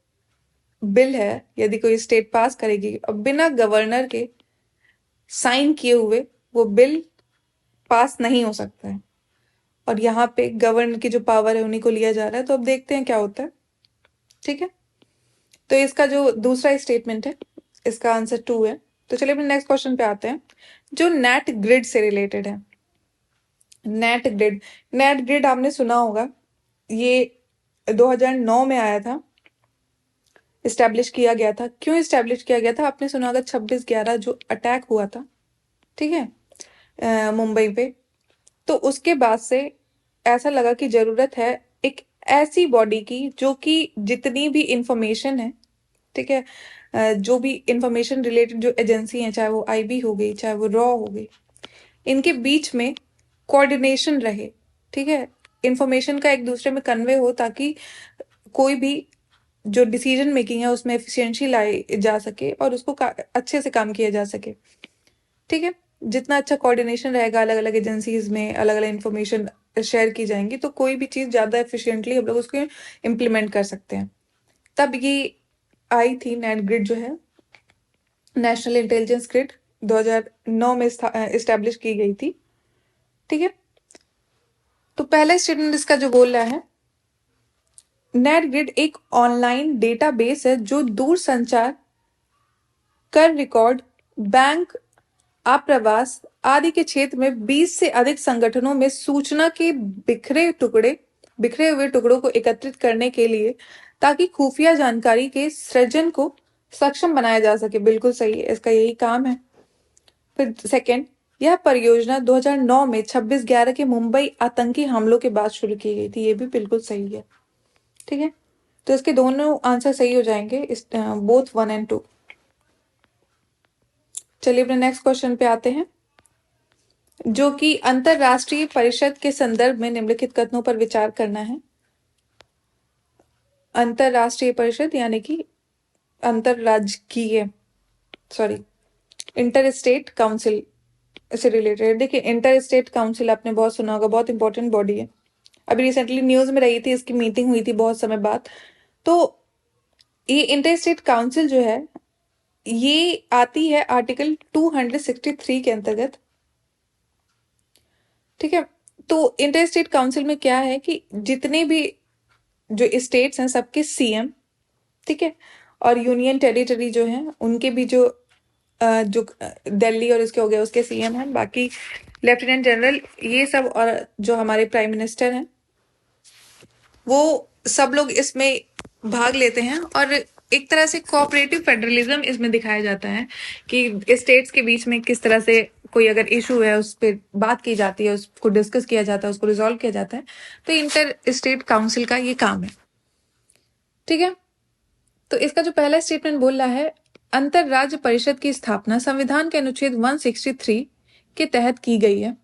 बिल है, यदि कोई स्टेट पास करेगी और बिना गवर्नर के साइन किए हुए, वो बिल पास नहीं हो सकता है। और यहाँ पे गवर्नर की जो पावर है उन्हीं को लिया जा रहा है। तो अब देखते हैं क्या होता है। ठीक है, तो इसका जो दूसरा स्टेटमेंट है, इसका आंसर 2 है। तो चलिए अपने नेक्स्ट क्वेश्चन पे आते हैं, जो नेट ग्रिड से रिलेटेड है। नेट ग्रिड, नेट ग्रिड आपने सुना होगा, ये 2009 में आया था, इस्टेब्लिश किया गया था। क्यों इस्टेब्लिश किया गया था? आपने सुना होगा 26/11 जो अटैक हुआ था, ठीक है, मुंबई पे। तो उसके बाद से ऐसा लगा कि जरूरत है एक ऐसी बॉडी की जो कि जितनी भी इंफॉर्मेशन है, ठीक है, जो भी इंफॉर्मेशन रिलेटेड जो एजेंसी है, चाहे वो आईबी हो गई, चाहे वो रॉ हो गई, इनके बीच में कोऑर्डिनेशन रहे। ठीक है, इंफॉर्मेशन का एक दूसरे में कन्वे हो, ताकि कोई भी जो डिसीजन मेकिंग है उसमें एफिशिएंसी लाई जा सके और उसको अच्छे से काम किया जा सके। ठीक है, जितना अच्छा कोऑर्डिनेशन रहेगा, अलग अलग एजेंसीज में अलग अलग इंफॉर्मेशन शेयर की जाएंगी, तो कोई भी चीज ज्यादा एफिशिएंटली हम लोग उसको इम्प्लीमेंट कर सकते हैं। तब ये आई थी नेट ग्रिड जो है, नेशनल इंटेलिजेंस ग्रिड, 2009 में इस्टेब्लिश की गई थी। ठीक है, तो पहला स्टेटमेंट इसका जो बोल रहा है, नेट ग्रिड एक ऑनलाइन डेटाबेस है जो दूर संचार, कर रिकॉर्ड, बैंक, आप्रवास आदि के क्षेत्र में 20 से अधिक संगठनों में सूचना के बिखरे हुए टुकड़ों को एकत्रित करने के लिए, ताकि खुफिया जानकारी के सृजन को सक्षम बनाया जा सके। बिल्कुल सही है, इसका यही काम है। फिर सेकंड, यह परियोजना 2009 में 26/11 के मुंबई आतंकी हमलों के बाद शुरू की गई थी। ये भी बिल्कुल सही है। ठीक है, तो इसके दोनों आंसर सही हो जाएंगे, इस बोथ 1 और 2। चलिए अपने नेक्स्ट क्वेश्चन पे आते हैं, जो कि अंतरराष्ट्रीय परिषद के संदर्भ में निम्नलिखित कथनों पर विचार करना है। अंतरराष्ट्रीय परिषद यानी कि अंतरराज्यीय, सॉरी, इंटर स्टेट काउंसिल से रिलेटेड। देखिए, इंटर स्टेट काउंसिल आपने बहुत सुना होगा, बहुत इंपॉर्टेंट बॉडी है। अभी रिसेंटली न्यूज में रही थी, इसकी मीटिंग हुई थी बहुत समय बाद। तो ये इंटर स्टेट काउंसिल जो है, ये आती है आर्टिकल 263 के अंतर्गत। ठीक है, तो इंटर स्टेट काउंसिल में क्या है कि जितने भी जो स्टेट्स हैं सबके सीएम, ठीक है, और यूनियन टेरिटरी जो है उनके भी जो जो दिल्ली और इसके हो गए उसके सीएम हैं, बाकी लेफ्टिनेंट जनरल, ये सब, और जो हमारे प्राइम मिनिस्टर हैं, वो सब लोग इसमें भाग लेते हैं। और एक तरह से कोऑपरेटिव फेडरलिज्म इसमें दिखाया जाता है कि स्टेट्स के बीच में किस तरह से कोई अगर इशू है उस पर बात की जाती है, उसको डिस्कस किया जाता है, उसको रिजॉल्व किया जाता है। तो इंटर स्टेट काउंसिल का ये काम है। ठीक है, तो इसका जो पहला स्टेटमेंट बोल रहा है, अंतर राज्य परिषद की स्थापना संविधान के अनुच्छेद 163 के तहत की गई है,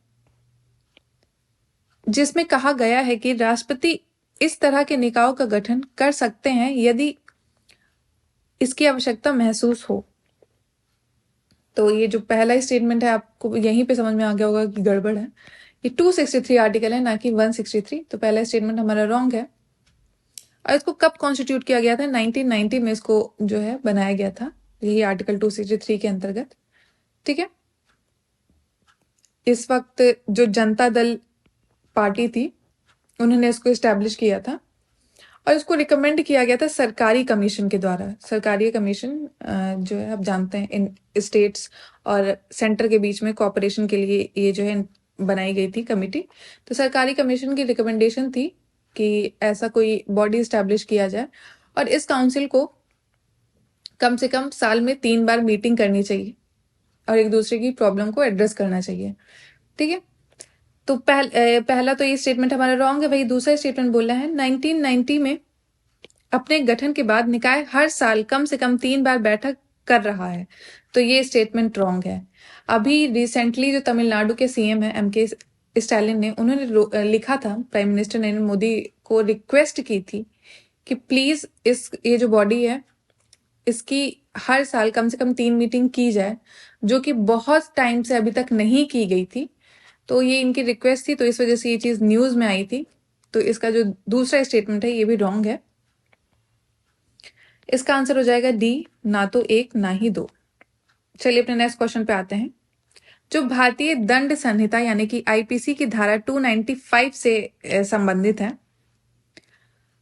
जिसमें कहा गया है कि राष्ट्रपति इस तरह के निकायों का गठन कर सकते हैं यदि इसकी आवश्यकता महसूस हो। तो ये जो पहला स्टेटमेंट है, आपको यहीं पे समझ में आ गया होगा कि गड़बड़ है। ये 263 आर्टिकल है, ना कि 163। तो पहला स्टेटमेंट हमारा रॉन्ग है। और इसको कब कॉन्स्टिट्यूट किया गया था? 1990 में इसको जो है बनाया गया था, यही आर्टिकल 263 के अंतर्गत। ठीक है, इस वक्त जो जनता दल पार्टी थी, उन्होंने इसको इस्टेब्लिश किया था और इसको रिकमेंड किया गया था सरकारी कमीशन के द्वारा। सरकारी कमीशन जो है, आप जानते हैं, इन स्टेट्स और सेंटर के बीच में कोऑपरेशन के लिए ये जो है बनाई गई थी कमेटी। तो सरकारी कमीशन की रिकमेंडेशन थी कि ऐसा कोई बॉडी इस्टेब्लिश किया जाए और इस काउंसिल को कम से कम साल में 3 बार मीटिंग करनी चाहिए और एक दूसरे की प्रॉब्लम को एड्रेस करना चाहिए। ठीक है, तो पहला तो ये स्टेटमेंट हमारा रॉन्ग है। भाई दूसरा स्टेटमेंट बोल रहा है 1990 में अपने गठन के बाद निकाय हर साल कम से कम 3 बार बैठक कर रहा है। तो ये स्टेटमेंट रॉन्ग है। अभी रिसेंटली जो तमिलनाडु के सीएम है एमके स्टालिन ने, उन्होंने लिखा था, प्राइम मिनिस्टर नरेंद्र मोदी को रिक्वेस्ट की थी कि प्लीज ये जो बॉडी है इसकी हर साल कम से कम 3 मीटिंग की जाए, जो कि बहुत टाइम से अभी तक नहीं की गई थी। तो ये इनकी रिक्वेस्ट थी, तो इस वजह से ये चीज न्यूज में आई थी। तो इसका जो दूसरा स्टेटमेंट है ये भी रॉन्ग है। इसका आंसर हो जाएगा डी, ना तो 1 ना ही 2। चलिए अपने नेक्स्ट क्वेश्चन पे आते हैं, जो भारतीय दंड संहिता यानी कि आईपीसी की धारा 295 से संबंधित है।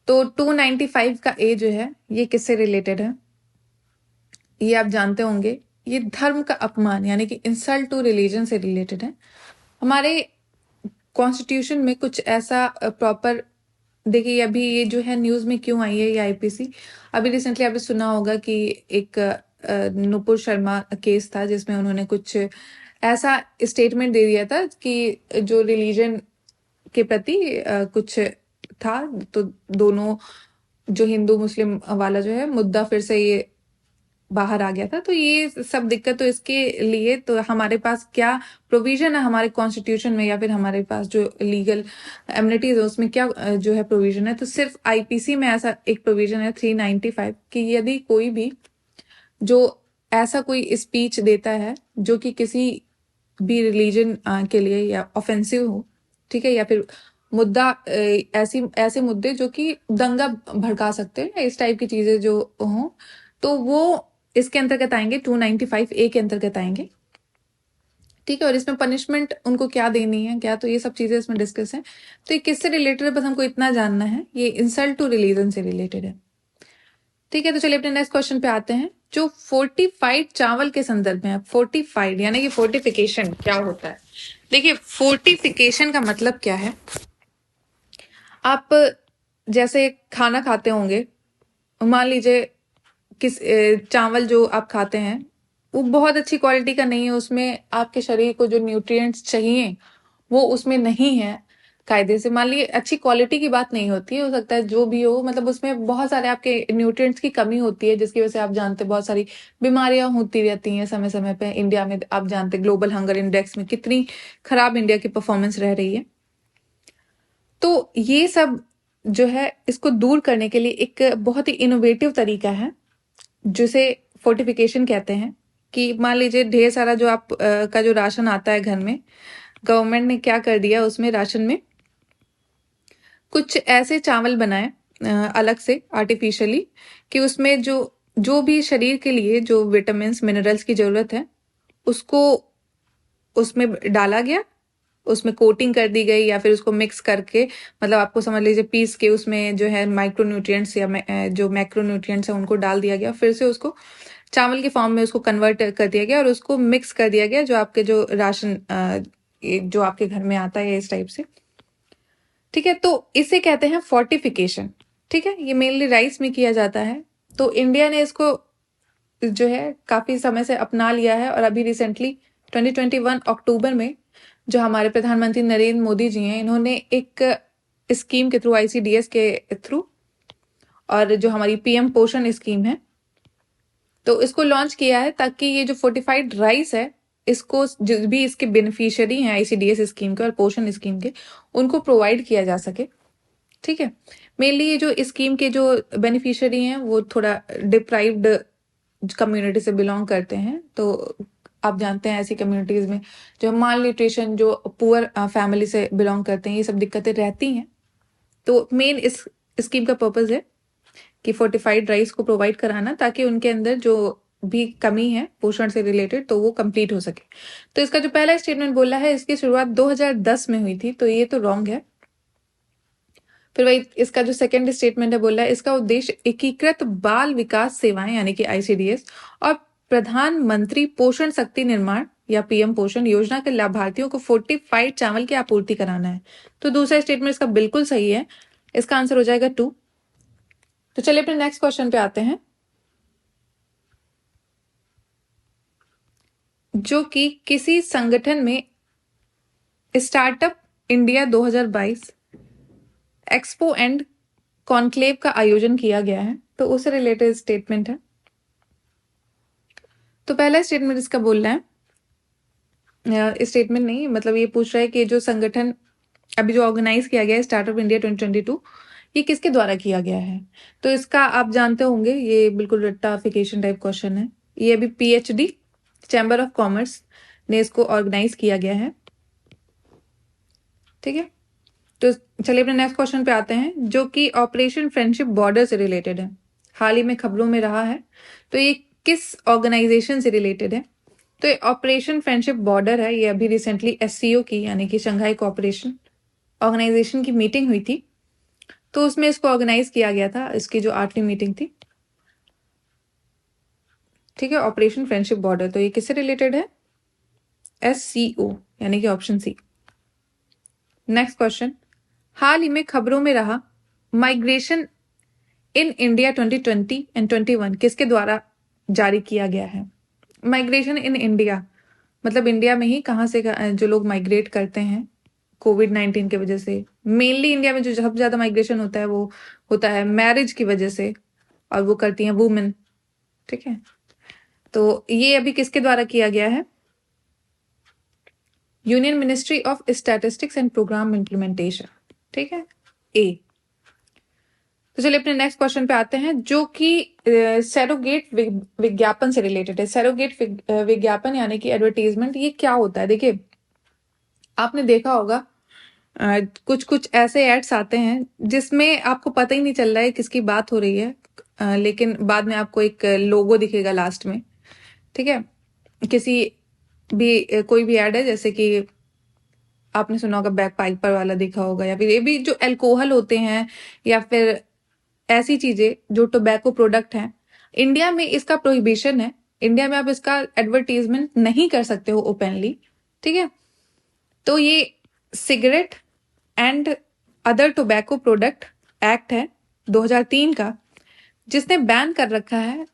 तो 295 का ए जो है ये किससे रिलेटेड है? ये आप जानते होंगे, ये धर्म का अपमान यानी कि इंसल्ट टू रिलीजन से रिलेटेड है। हमारे कॉन्स्टिट्यूशन में कुछ ऐसा प्रॉपर, देखिए अभी ये जो है न्यूज में क्यों आई है ये आईपीसी, अभी रिसेंटली आपने सुना होगा कि एक नुपुर शर्मा केस था जिसमें उन्होंने कुछ ऐसा स्टेटमेंट दे दिया था कि जो रिलीजन के प्रति कुछ था। तो दोनों जो हिंदू मुस्लिम वाला जो है मुद्दा फिर से ये बाहर आ गया था। तो ये सब दिक्कत, तो इसके लिए तो हमारे पास क्या प्रोविजन है हमारे कॉन्स्टिट्यूशन में, या फिर हमारे पास जो लीगल एमिनिटीज है उसमें क्या जो है प्रोविजन है? तो सिर्फ आईपीसी में ऐसा एक प्रोविजन है 395 कि यदि कोई भी जो ऐसा कोई स्पीच देता है जो कि किसी भी रिलीजन के लिए या ऑफेंसिव हो, ठीक है, या फिर मुद्दा ऐसे मुद्दे जो कि दंगा भड़का सकते हैं, इस टाइप की चीजें जो हों, तो वो इसके अंतर्गत आएंगे, 295 ए के अंतर्गत आएंगे। ठीक है, और इसमें पनिशमेंट उनको क्या देनी है क्या, तो ये सब चीजें इसमें डिस्कस है। तो ये किससे रिलेटेड है बस हमको इतना जानना है, ये इंसल्ट टू रिलीजन से रिलेटेड है। ठीक है, तो चलिए अपने नेक्स्ट क्वेश्चन पे आते हैं, जो फोर्टिफाइड चावल के संदर्भ में। फोर्टिफाइड यानी कि फोर्टिफिकेशन क्या होता है? देखिए फोर्टिफिकेशन का मतलब क्या है, आप जैसे खाना खाते होंगे, मान लीजिए किस चावल जो आप खाते हैं वो बहुत अच्छी क्वालिटी का नहीं है, उसमें आपके शरीर को जो न्यूट्रिएंट्स चाहिए वो उसमें नहीं है कायदे से। मान लीजिए अच्छी क्वालिटी की बात नहीं होती है, हो सकता है जो भी हो, मतलब उसमें बहुत सारे आपके न्यूट्रिएंट्स की कमी होती है, जिसकी वजह से आप जानते हैं बहुत सारी बीमारियां होती रहती हैं समय समय पे। इंडिया में आप जानते हैं ग्लोबल हंगर इंडेक्स में कितनी खराब इंडिया की परफॉर्मेंस रह रही है। तो ये सब जो है इसको दूर करने के लिए एक बहुत ही इनोवेटिव तरीका है जिसे फोर्टिफिकेशन कहते हैं। कि मान लीजिए ढेर सारा जो आप का जो राशन आता है घर में, गवर्नमेंट ने क्या कर दिया, उसमें राशन में कुछ ऐसे चावल बनाए अलग से आर्टिफिशियली कि उसमें जो जो भी शरीर के लिए जो विटामिन मिनरल्स की जरूरत है उसको उसमें डाला गया, उसमें कोटिंग कर दी गई, या फिर उसको मिक्स करके, मतलब आपको समझ लीजिए पीस के उसमें जो है माइक्रो न्यूट्रिएंट्स या जो मैक्रो न्यूट्रिएंट्स है उनको डाल दिया गया, फिर से उसको चावल के फॉर्म में उसको कन्वर्ट कर दिया गया और उसको मिक्स कर दिया गया जो आपके जो राशन जो आपके घर में आता है इस टाइप से। ठीक है, तो इसे कहते हैं फोर्टिफिकेशन। ठीक है, ये मेनली राइस में किया जाता है। तो इंडिया ने इसको जो है काफी समय से अपना लिया है और अभी रिसेंटली 2021 अक्टूबर में जो हमारे प्रधानमंत्री नरेंद्र मोदी जी हैं, इन्होंने एक स्कीम के थ्रू, ICDS के थ्रू, और जो हमारी PM पोषण स्कीम है, तो इसको लॉन्च किया है ताकि ये जो फोर्टिफाइड राइस है, इसको जो भी इसके बेनिफिशियरी हैं ICDS स्कीम के और पोषण स्कीम के, उनको प्रोवाइड किया जा सके। ठीक है, मेनली ये जो स्कीम के जो बेनिफिशियरी हैं वो थोड़ा डिप्राइव्ड कम्युनिटी से बिलोंग करते हैं। तो आप जानते हैं ऐसी कम्युनिटीज में जो माल न्यूट्रिशन, जो पुअर फैमिली से बिलोंग करते हैं, ये सब दिक्कतें रहती हैं। तो मेन इस स्कीम का पर्पज है कि फोर्टिफाइड राइस को प्रोवाइड कराना ताकि उनके अंदर जो भी कमी है पोषण से रिलेटेड तो वो कंप्लीट हो सके। तो इसका जो पहला स्टेटमेंट बोला है, इसकी शुरुआत 2010 में हुई थी, तो ये तो रॉन्ग है। फिर वही इसका जो सेकंड स्टेटमेंट है, बोला है इसका उद्देश्य एकीकृत बाल विकास सेवाएं यानी कि ICDS और प्रधानमंत्री पोषण शक्ति निर्माण या PM पोषण योजना के लाभार्थियों को फोर्टिफाइड चावल की आपूर्ति कराना है। तो दूसरा स्टेटमेंट इसका बिल्कुल सही है, इसका आंसर हो जाएगा 2। तो चलिए अपने नेक्स्ट क्वेश्चन पे आते हैं, जो कि किसी संगठन में startup India 2022 expo and conclave का आयोजन किया गया है, तो उससे रिलेटेड स्टेटमेंट है। तो पहला स्टेटमेंट इसका बोल रहा है, स्टेटमेंट नहीं, मतलब ये पूछ रहा है कि जो संगठन अभी जो ऑर्गेनाइज किया गया है स्टार्टअप इंडिया 2022, ये किसके द्वारा किया गया है। तो इसका आप जानते होंगे, ये बिल्कुल रट्टाफिकेशन टाइप क्वेश्चन है। ये अभी PhD चैम्बर ऑफ कॉमर्स ने इसको ऑर्गेनाइज किया गया है। ठीक है, तो चलिए अपने नेक्स्ट क्वेश्चन पे आते हैं, जो कि ऑपरेशन फ्रेंडशिप बॉर्डर से रिलेटेड है। हाल ही में खबरों में रहा है, तो ये किस ऑर्गेनाइजेशन से रिलेटेड है। तो ये ऑपरेशन फ्रेंडशिप बॉर्डर है, ये अभी रिसेंटली SCO की यानी कि शंघाई कोऑपरेशन ऑर्गेनाइजेशन की मीटिंग हुई थी, तो उसमें इसको ऑर्गेनाइज किया गया था। इसकी जो 8वीं मीटिंग थी। ठीक है, ऑपरेशन फ्रेंडशिप बॉर्डर, तो ये किससे रिलेटेड है, SCO यानी कि ऑप्शन सी। नेक्स्ट क्वेश्चन, हाल ही में खबरों में रहा माइग्रेशन इन इंडिया 2020 एंड 21 किसके द्वारा जारी किया गया है। माइग्रेशन इन इंडिया मतलब इंडिया में ही कहाँ से जो लोग माइग्रेट करते हैं COVID-19 की वजह से। मेनली इंडिया में जो सबसे ज्यादा माइग्रेशन होता है वो होता है मैरिज की वजह से, और वो करती हैं वुमेन। ठीक है, तो ये अभी किसके द्वारा किया गया है, union ministry of statistics and programme implementation. ठीक है, A। तो चलिए अपने नेक्स्ट क्वेश्चन पे आते हैं, जो कि सैरोगेट विज्ञापन से रिलेटेड है। सैरोगेट विज्ञापन यानी कि एडवर्टीजमेंट, ये क्या होता है। देखिए, आपने देखा होगा कुछ कुछ ऐसे एड्स आते हैं जिसमें आपको पता ही नहीं चल रहा है किसकी बात हो रही है, लेकिन बाद में आपको एक लोगो दिखेगा लास्ट में। ठीक है, किसी भी कोई भी एड है, जैसे कि आपने सुना होगा बैक पाइपर वाला देखा होगा, या फिर ये भी जो अल्कोहल होते हैं या फिर ऐसी चीजें जो टोबैको प्रोडक्ट हैं, इंडिया में इसका प्रोहिबिशन है। इंडिया में आप इसका एडवर्टीजमेंट नहीं कर सकते हो ओपनली। ठीक है, तो ये cigarette and other tobacco product act है 2003 का, जिसने बैन कर रखा है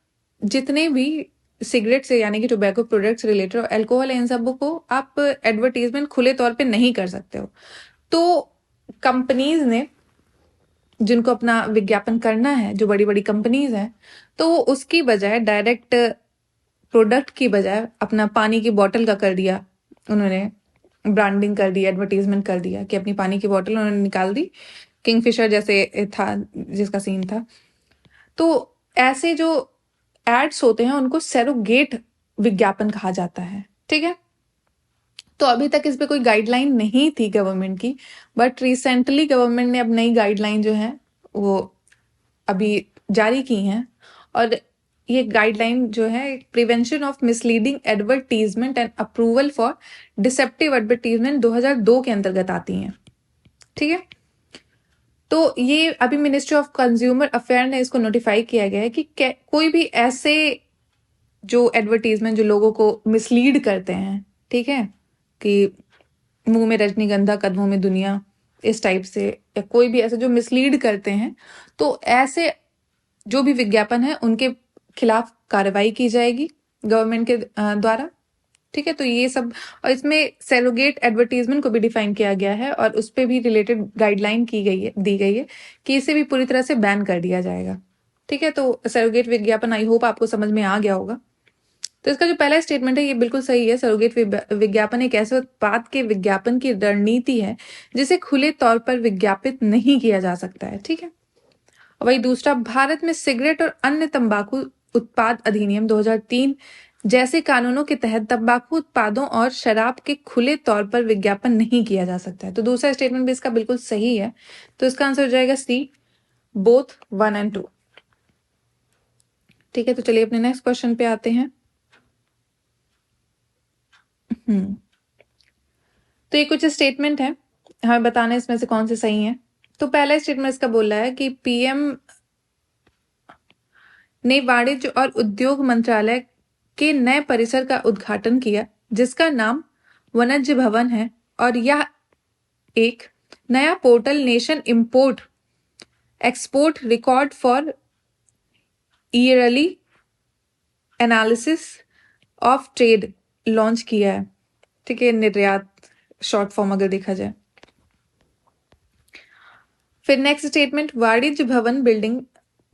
जितने भी सिगरेट से यानी कि टोबैको प्रोडक्ट्स रिलेटेड और अल्कोहल, इन सब को आप एडवर्टीजमेंट खुले तौर पे नहीं कर सकते हो। तो कंपनीज ने जिनको अपना विज्ञापन करना है, जो बड़ी बड़ी कंपनीज हैं, तो वो उसकी बजाय डायरेक्ट प्रोडक्ट की बजाय अपना पानी की बोतल का कर दिया, उन्होंने ब्रांडिंग कर दी, एडवर्टीजमेंट कर दिया कि अपनी पानी की बोतल उन्होंने निकाल दी, किंगफिशर जैसे था जिसका सीन था। तो ऐसे जो एड्स होते हैं उनको सैरोगेट विज्ञापन कहा जाता है। ठीक है, तो अभी तक इस पे कोई गाइडलाइन नहीं थी गवर्नमेंट की, बट रिसेंटली गवर्नमेंट ने अब नई गाइडलाइन जो है वो अभी जारी की हैं, और ये गाइडलाइन जो है prevention of misleading advertisement and approval for deceptive advertisement 2002 के अंतर्गत आती हैं। ठीक है, तो ये अभी मिनिस्ट्री ऑफ कंज्यूमर अफेयर ने इसको नोटिफाई किया गया है कि कोई भी ऐसे जो एडवर्टीजमेंट जो लोगों को मिसलीड करते हैं, ठीक है, कि मुंह में रजनीगंधा कदमों में दुनिया, इस टाइप से, या कोई भी ऐसे जो मिसलीड करते हैं, तो ऐसे जो भी विज्ञापन है उनके खिलाफ कार्रवाई की जाएगी गवर्नमेंट के द्वारा, ठीक है। तो ये सब, और इसमें सैरोगेट एडवर्टीजमेंट को भी डिफाइन किया गया है और उस पर भी रिलेटेड गाइडलाइन दी गई है कि इसे भी पूरी तरह से बैन कर दिया जाएगा, ठीक है। तो सैरोगेट विज्ञापन आई होप आपको समझ में आ गया होगा। तो इसका जो पहला स्टेटमेंट है ये बिल्कुल सही है। सैरोगेट विज्ञापन एक ऐसे उत्पाद के विज्ञापन की रणनीति है जिसे खुले तौर पर विज्ञापित नहीं किया जा सकता है, ठीक है। और वही दूसरा, भारत में सिगरेट और अन्य तंबाकू उत्पाद अधिनियम 2003 जैसे कानूनों के तहत तंबाकू उत्पादों और शराब के खुले तौर पर विज्ञापन नहीं किया जा सकता है। तो दूसरा स्टेटमेंट भी इसका बिल्कुल सही है। तो इसका आंसर हो जाएगा सी, बोथ 1 और 2, ठीक है। तो चलिए अपने नेक्स्ट क्वेश्चन पे आते हैं। तो ये कुछ स्टेटमेंट है, हमें बताना है इसमें से कौन से सही हैं। तो पहला स्टेटमेंट इसका बोल रहा है कि पीएम ने वाणिज्य और उद्योग मंत्रालय के नए परिसर का उद्घाटन किया जिसका नाम वाणिज्य भवन है, और यह एक नया portal nation import export record for yearly analysis of trade launch किया है, ठीक है, निर्यात शॉर्ट फॉर्म अगर देखा जाए। फिर नेक्स्ट स्टेटमेंट, वाणिज्य भवन बिल्डिंग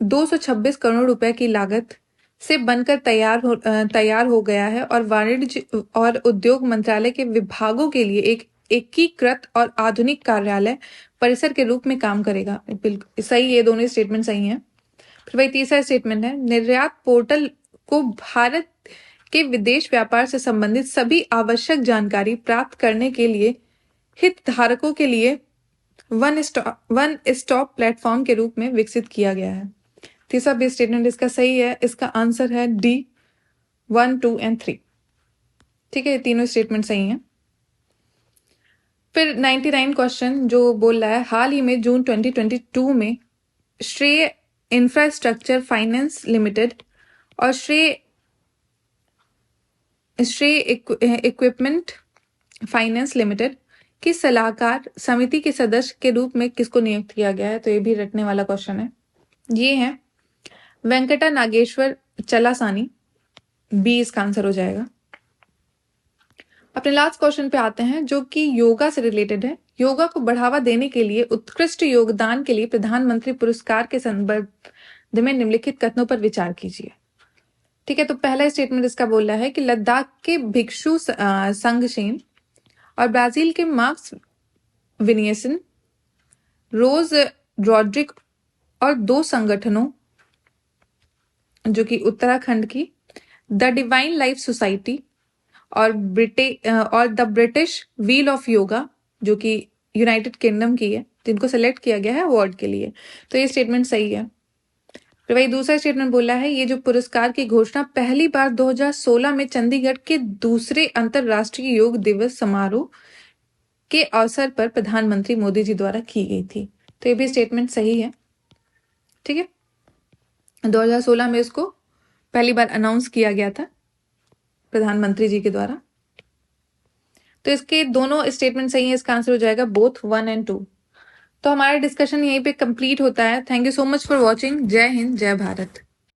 226 करोड़ रुपए की लागत से बनकर तैयार हो गया है और वाणिज्य और उद्योग मंत्रालय के विभागों के लिए एक एकीकृत और आधुनिक कार्यालय परिसर के रूप में काम करेगा। बिल्कुल सही, ये दोनों स्टेटमेंट सही हैं। फिर वही तीसरा स्टेटमेंट है, निर्यात पोर्टल को भारत के विदेश व्यापार से संबंधित सभी आवश्यक जानकारी प्राप्त करने के लिए हितधारकों के लिए वन स्टॉप प्लेटफॉर्म के रूप में विकसित किया गया है। तीसरा भी स्टेटमेंट इसका सही है। इसका आंसर है डी, 1, 2 और 3, ठीक है। ये तीनों स्टेटमेंट सही हैं। फिर 99 क्वेश्चन जो बोल रहा है, हाल ही में जून 2022 में श्रेय इंफ्रास्ट्रक्चर फाइनेंस लिमिटेड और श्रेय इक्विपमेंट फाइनेंस लिमिटेड की सलाहकार समिति के सदस्य के रूप में किसको नियुक्त किया गया है। तो ये भी रटने वाला क्वेश्चन है। ये है वेंकटा नागेश्वर चलासानी, बी इसका आंसर हो जाएगा। अपने लास्ट क्वेश्चन पे आते हैं जो कि योगा से रिलेटेड है। योगा को बढ़ावा देने के लिए उत्कृष्ट योगदान के लिए प्रधानमंत्री पुरस्कार के संबंध में निम्नलिखित कथनों पर विचार कीजिए, ठीक है। तो पहला स्टेटमेंट इसका बोल रहा है कि लद्दाख के भिक्षु संघसेन और ब्राजील के मार्क्स विनियसन, रोज रॉड्रिक और 2 संगठनों जो कि उत्तराखंड की द डिवाइन लाइफ सोसाइटी और the British wheel of yoga जो कि यूनाइटेड किंगडम की है, जिनको सेलेक्ट किया गया है अवार्ड के लिए। तो ये स्टेटमेंट सही है। फिर वही दूसरा स्टेटमेंट बोला है, ये जो पुरस्कार की घोषणा पहली बार 2016 में चंडीगढ़ के दूसरे अंतरराष्ट्रीय योग दिवस समारोह के अवसर पर प्रधानमंत्री मोदी जी द्वारा की गई थी। तो ये भी स्टेटमेंट सही है, ठीक है। 2016 में इसको पहली बार अनाउंस किया गया था प्रधानमंत्री जी के द्वारा। तो इसके दोनों स्टेटमेंट सही है। इसका आंसर हो जाएगा बोथ 1 और 2। तो हमारा डिस्कशन यहीं पे कंप्लीट होता है। Thank you so much for watching. जय हिंद, जय भारत।